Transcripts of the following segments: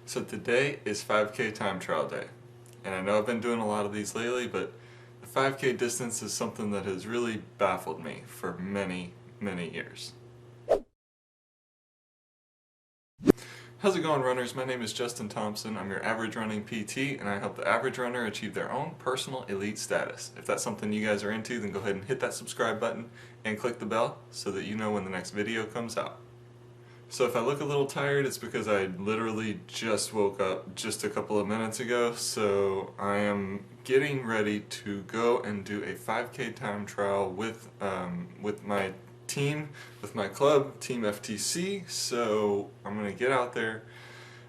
So today is 5K time trial day, and I know I've been doing a lot of these lately, but the 5K distance is something that has really baffled me for many, many years. How's it going, runners? My name is Justin Thompson. I'm your average running PT, and I help the average runner achieve their own personal elite status. If that's something you guys are into, then go ahead and hit that subscribe button and click the bell so that you know when the next video comes out. So if I look a little tired, it's because I literally just woke up just a couple of minutes ago, so I am getting ready to go and do a 5K time trial with my team, with my club, Team FTC, so I'm going to get out there.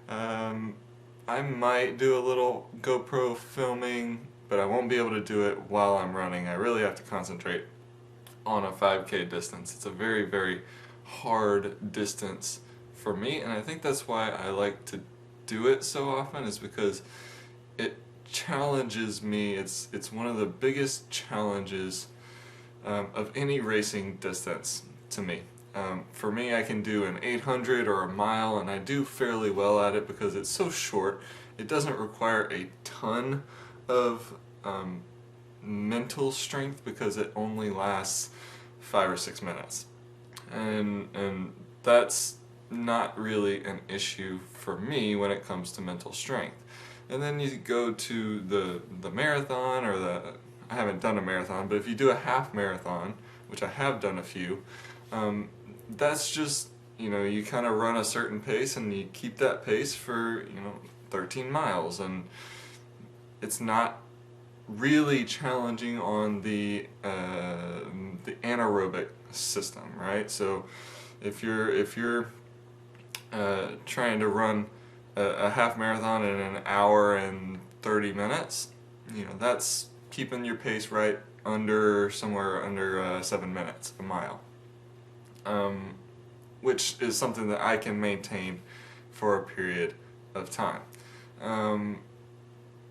I might do a little GoPro filming, but I won't be able to do it while I'm running. I really have to concentrate on a 5K distance. It's a very, very hard distance for me, and I think that's why I like to do it so often, is because it challenges me. It's one of the biggest challenges of any racing distance to me. For me, I can do an 800 or a mile, and I do fairly well at it because it's so short. It doesn't require a ton of mental strength because it only lasts 5 or 6 minutes. And that's not really an issue for me when it comes to mental strength. And then you go to the marathon, or I haven't done a marathon, but if you do a half marathon, which I have done a few, that's just, you kind of run a certain pace and you keep that pace for, 13 miles, and it's not really challenging on the anaerobic system, right? So if you're trying to run a half marathon in an hour and 30 minutes, that's keeping your pace right somewhere under 7 minutes a mile, which is something that I can maintain for a period of time.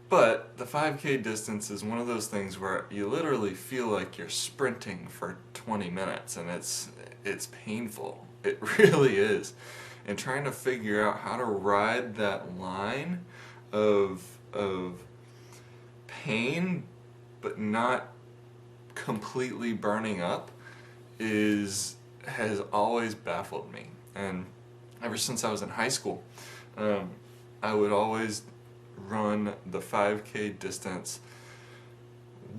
But the 5K distance is one of those things where you literally feel like you're sprinting for 20 minutes, and it's painful. It really is. And trying to figure out how to ride that line of pain but not completely burning up has always baffled me. And ever since I was in high school, I would always run the 5K distance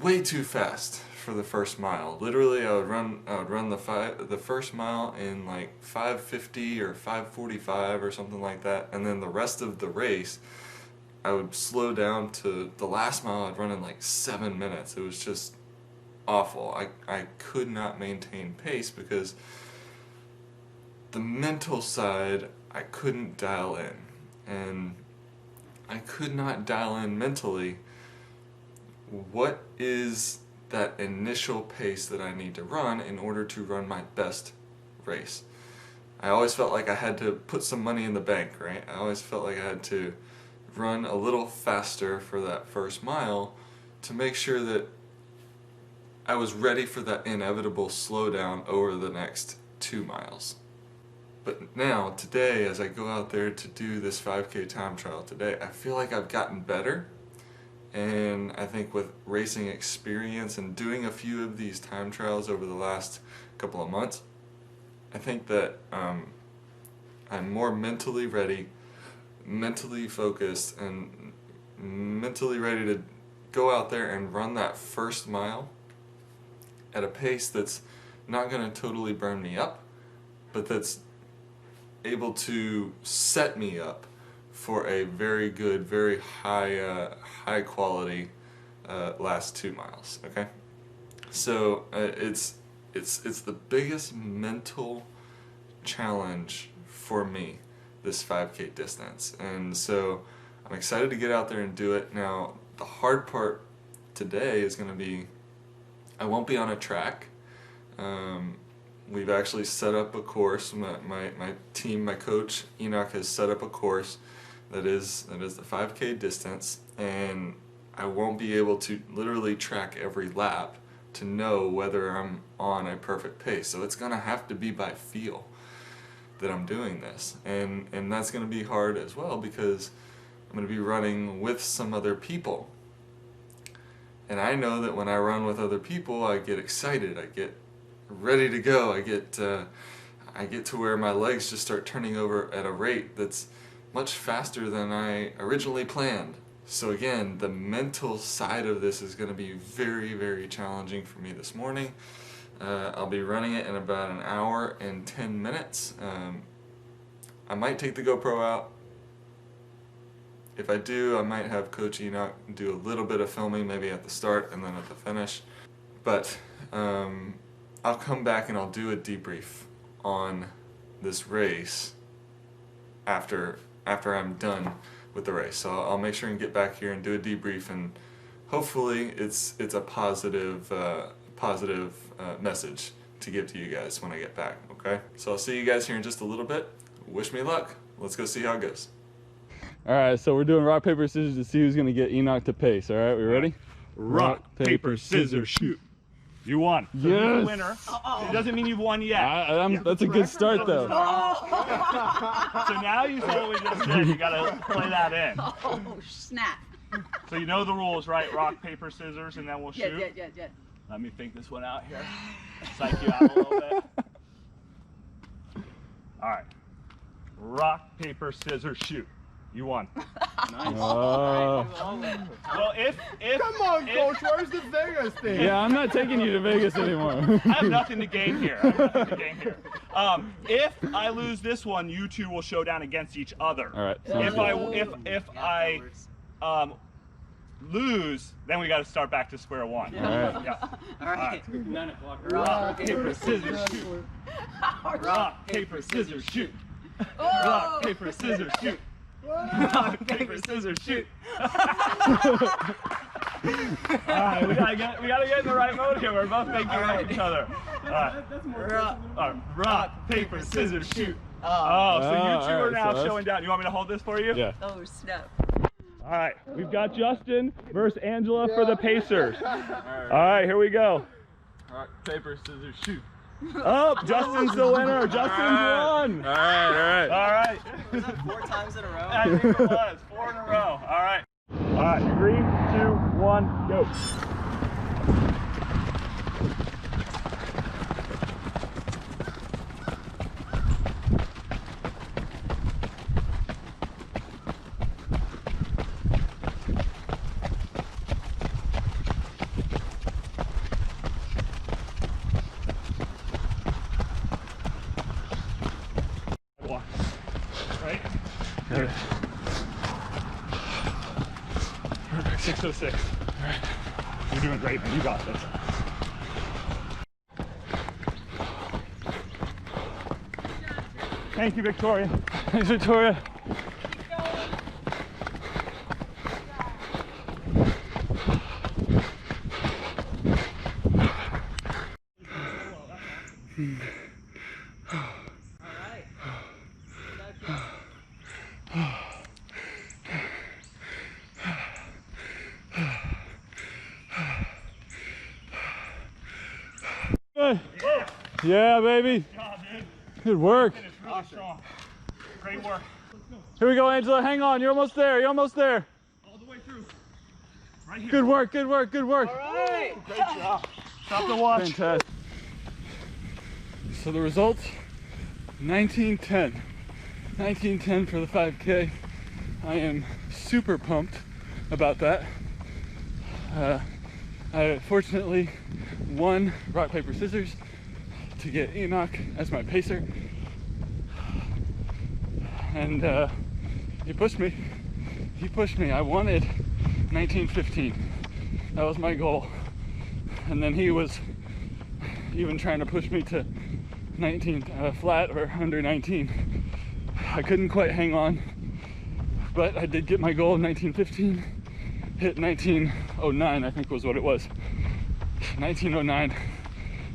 way too fast for the first mile. Literally, I would run the first mile in like 5:50 or 5:45 or something like that, and then the rest of the race I would slow down to the last mile. I'd run in like 7 minutes. It was just awful. I could not maintain pace because the mental side I couldn't dial in, and I could not dial in mentally what is that initial pace that I need to run in order to run my best race. I always felt like I had to put some money in the bank, right? I always felt like I had to run a little faster for that first mile to make sure that I was ready for that inevitable slowdown over the next 2 miles. But now, today, as I go out there to do this 5K time trial today, I feel like I've gotten better. And I think with racing experience and doing a few of these time trials over the last couple of months, I think that I'm more mentally ready, mentally focused, and mentally ready to go out there and run that first mile at a pace that's not going to totally burn me up, but that's able to set me up for a very good, very high quality last 2 miles. Okay, so it's the biggest mental challenge for me, this 5K distance, and so I'm excited to get out there and do it. Now, the hard part today is going to be I won't be on a track. We've actually set up a course. My team, my coach Enoch, has set up a course that is the 5K distance, and I won't be able to literally track every lap to know whether I'm on a perfect pace. So it's gonna have to be by feel. that I'm doing this, and that's going to be hard as well because I'm going to be running with some other people. And I know that when I run with other people, I get excited, I get ready to go, I get to where my legs just start turning over at a rate that's much faster than I originally planned. So again, the mental side of this is going to be very, very challenging for me this morning. I'll be running it in about an hour and 10 minutes. I might take the GoPro out. If I do, I might have Coach Enoch do a little bit of filming, maybe at the start and then at the finish. But I'll come back and I'll do a debrief on this race after I'm done with the race. So I'll make sure and get back here and do a debrief, and hopefully it's a positive message to give to you guys when I get back. Okay, so I'll see you guys here in just a little bit. Wish me luck. Let's go see how it goes. All right, so we're doing rock, paper, scissors to see who's gonna get Enoch to pace. All right, we ready? Rock, paper, scissors, shoot. You won. So yes. You're the winner. It doesn't mean you've won yet. That's a good start, though. So now you saw what we just did. You gotta play that in. Oh, snap. So you know the rules, right? Rock, paper, scissors, and then we'll shoot. Yeah. Let me think this one out here. Psych you out a little bit. All right. Rock, paper, scissors, shoot. You won. Nice. Well, if Come on, Coach, where's the Vegas thing? Yeah, I'm not taking you to Vegas anymore. I have nothing to gain here. If I lose this one, you two will show down against each other. All right. If I lose, then we got to start back to square one. All right. Yeah. All right. 9 o'clock. Rock, paper, scissors, shoot. Rock, paper, scissors, shoot. Rock, paper, scissors, shoot. Rock, paper, scissors, shoot. Alright, we gotta get in the right mode here. We're both making fun of each other. Rock, paper, scissors, shoot. Oh, so you two are now showing down. You want me to hold this for you? Yeah. Oh, snap. Alright, we've got Justin versus Angela for the Pacers. Alright, here we go. Rock, paper, scissors, shoot. Oh, Justin's the winner. Justin's won. All right. Was that 4 times in a row? I think it was 4 in a row. All right. 3, 2, 1, go. Right? All right. 6:06. All right. You're doing great, man. You got this. Thank you, Victoria. Thanks, Victoria. Yeah, baby. Good job, dude. Good work. It's really strong. Great work. Here we go, Angela. Hang on. You're almost there. You're almost there. All the way through. Right here. Good work. Good work. Good work. All right. Great job. Stop the watch. Fantastic. So the results, 19:10. 19:10 for the 5K. I am super pumped about that. I fortunately won rock, paper, scissors to get Enoch as my pacer. And he pushed me. He pushed me. I wanted 19:15. That was my goal. And then he was even trying to push me to 19 flat or under 19. I couldn't quite hang on, but I did get my goal of 19:15. Hit 19:09, I think was what it was. 19:09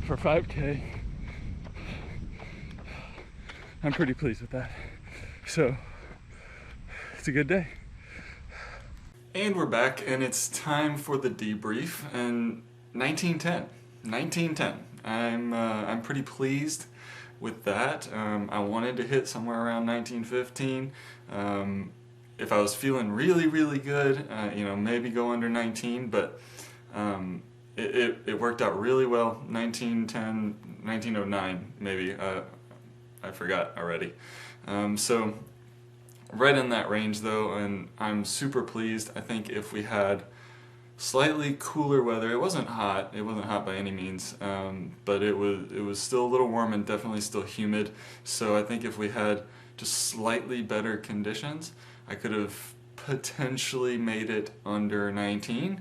for 5K. I'm pretty pleased with that. So it's a good day. And we're back, and it's time for the debrief. And 19:10. I'm pretty pleased. with that. I wanted to hit somewhere around 19:15. If I was feeling really, really good, maybe go under 19, but it worked out really well. 19:10, 19:09 maybe. I forgot already. So right in that range though, and I'm super pleased. I think if we had slightly cooler weather, it wasn't hot by any means, but it was still a little warm and definitely still humid. So I think if we had just slightly better conditions, I could have potentially made it under 19.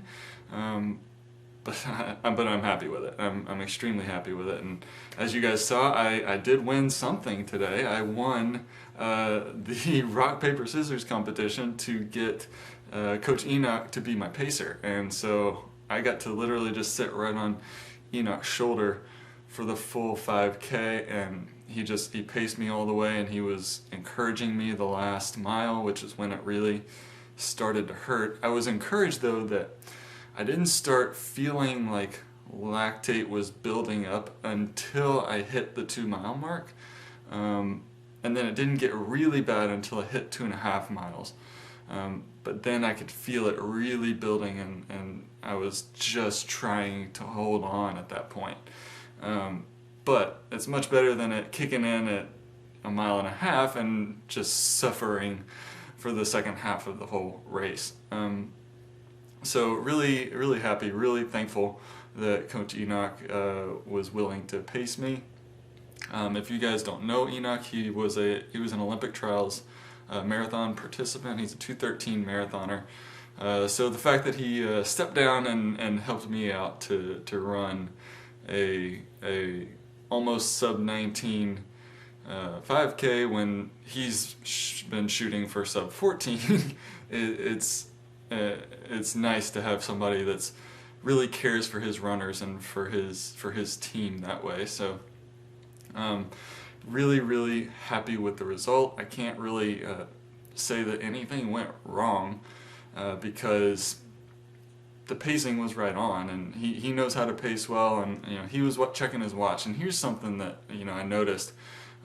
But I'm happy with it. I'm extremely happy with it. And as you guys saw, I did win something today. I won the rock, paper, scissors competition to get Coach Enoch to be my pacer. And so I got to literally just sit right on Enoch's shoulder for the full 5K, and he paced me all the way, and he was encouraging me the last mile, which is when it really started to hurt. I was encouraged though that I didn't start feeling like lactate was building up until I hit the 2 mile mark. And then it didn't get really bad until I hit 2.5 miles. But then I could feel it really building, and I was just trying to hold on at that point. But it's much better than it kicking in at 1.5 miles and just suffering for the second half of the whole race. So really, really happy, really thankful that Coach Enoch was willing to pace me. If you guys don't know Enoch, he was an Olympic trials marathon participant. He's a 2:13 marathoner. So the fact that he stepped down and helped me out to run a almost sub 19 5K when he's been shooting for sub 14, it's nice to have somebody that's really cares for his runners and for his team that way. So really, really happy with the result. I can't really say that anything went wrong because the pacing was right on, and he knows how to pace well, and he was checking his watch. And here's something that I noticed,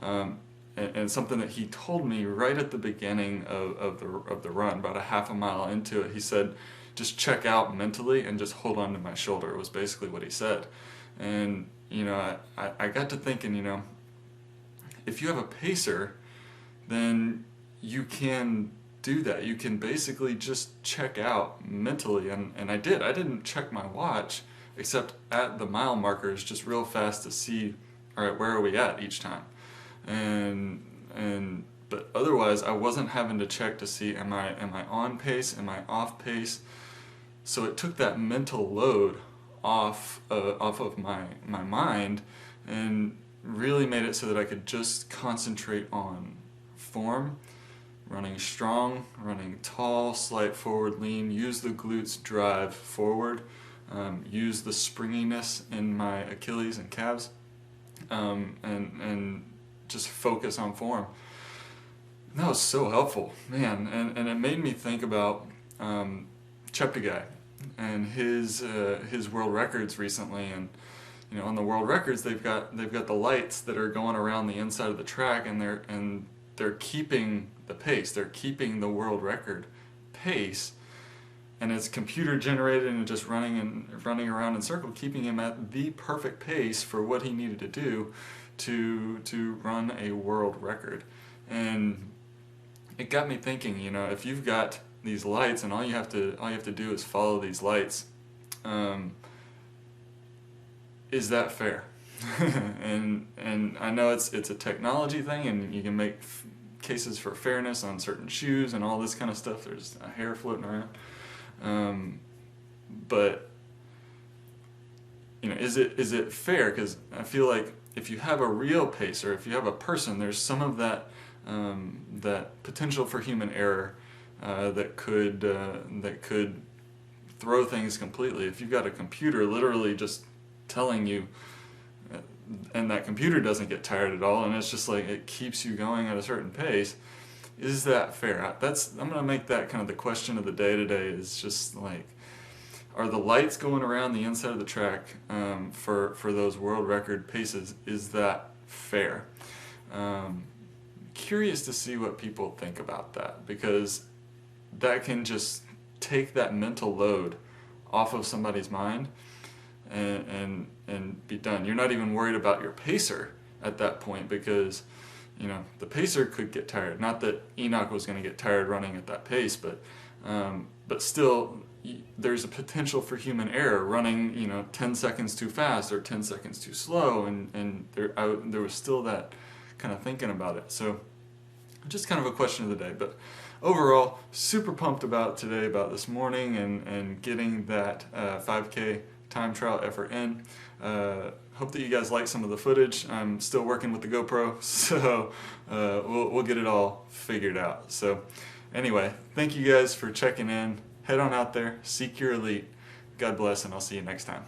and something that he told me right at the beginning of the run, about 1/2 mile into it. He said, "Just check out mentally and just hold on to my shoulder." Was basically what he said. And I got to thinking, if you have a pacer, then you can do that. You can basically just check out mentally, and I did. I didn't check my watch except at the mile markers, just real fast to see, all right, where are we at each time, but otherwise I wasn't having to check to see am I on pace, am I off pace. So it took that mental load off of my mind, and really made it so that I could just concentrate on form, running strong, running tall, slight forward lean, use the glutes drive forward, use the springiness in my Achilles and calves, and just focus on form. And that was so helpful, man, and it made me think about Cheptegei and his world records recently. And on the world records, they've got the lights that are going around the inside of the track, and they're keeping the pace. They're keeping the world record pace, and it's computer generated and just running around in circle, keeping him at the perfect pace for what he needed to do to run a world record. And it got me thinking, if you've got these lights and all you have to do is follow these lights, is that fair? and I know it's a technology thing, and you can make cases for fairness on certain shoes and all this kind of stuff. There's a hair floating around, but is it fair? Because I feel like if you have a real pacer, if you have a person, there's some of that potential for human error that could throw things completely. If you've got a computer literally just telling you, and that computer doesn't get tired at all, and it's just like it keeps you going at a certain pace, is that fair? I'm going to make that kind of the question of the day today. Is just like, are the lights going around the inside of the track for those world record paces, is that fair. Curious to see what people think about that, because that can just take that mental load off of somebody's mind and be done. You're not even worried about your pacer at that point, because the pacer could get tired. Not that Enoch was going to get tired running at that pace, but still there's a potential for human error, running 10 seconds too fast or 10 seconds too slow, and there was still that kind of thinking about it. So just kind of a question of the day. But overall, super pumped about today, about this morning, and getting that 5K time trial effort in. Hope that you guys like some of the footage. I'm still working with the GoPro, so we'll get it all figured out. So anyway, thank you guys for checking in. Head on out there, seek your elite. God bless, and I'll see you next time.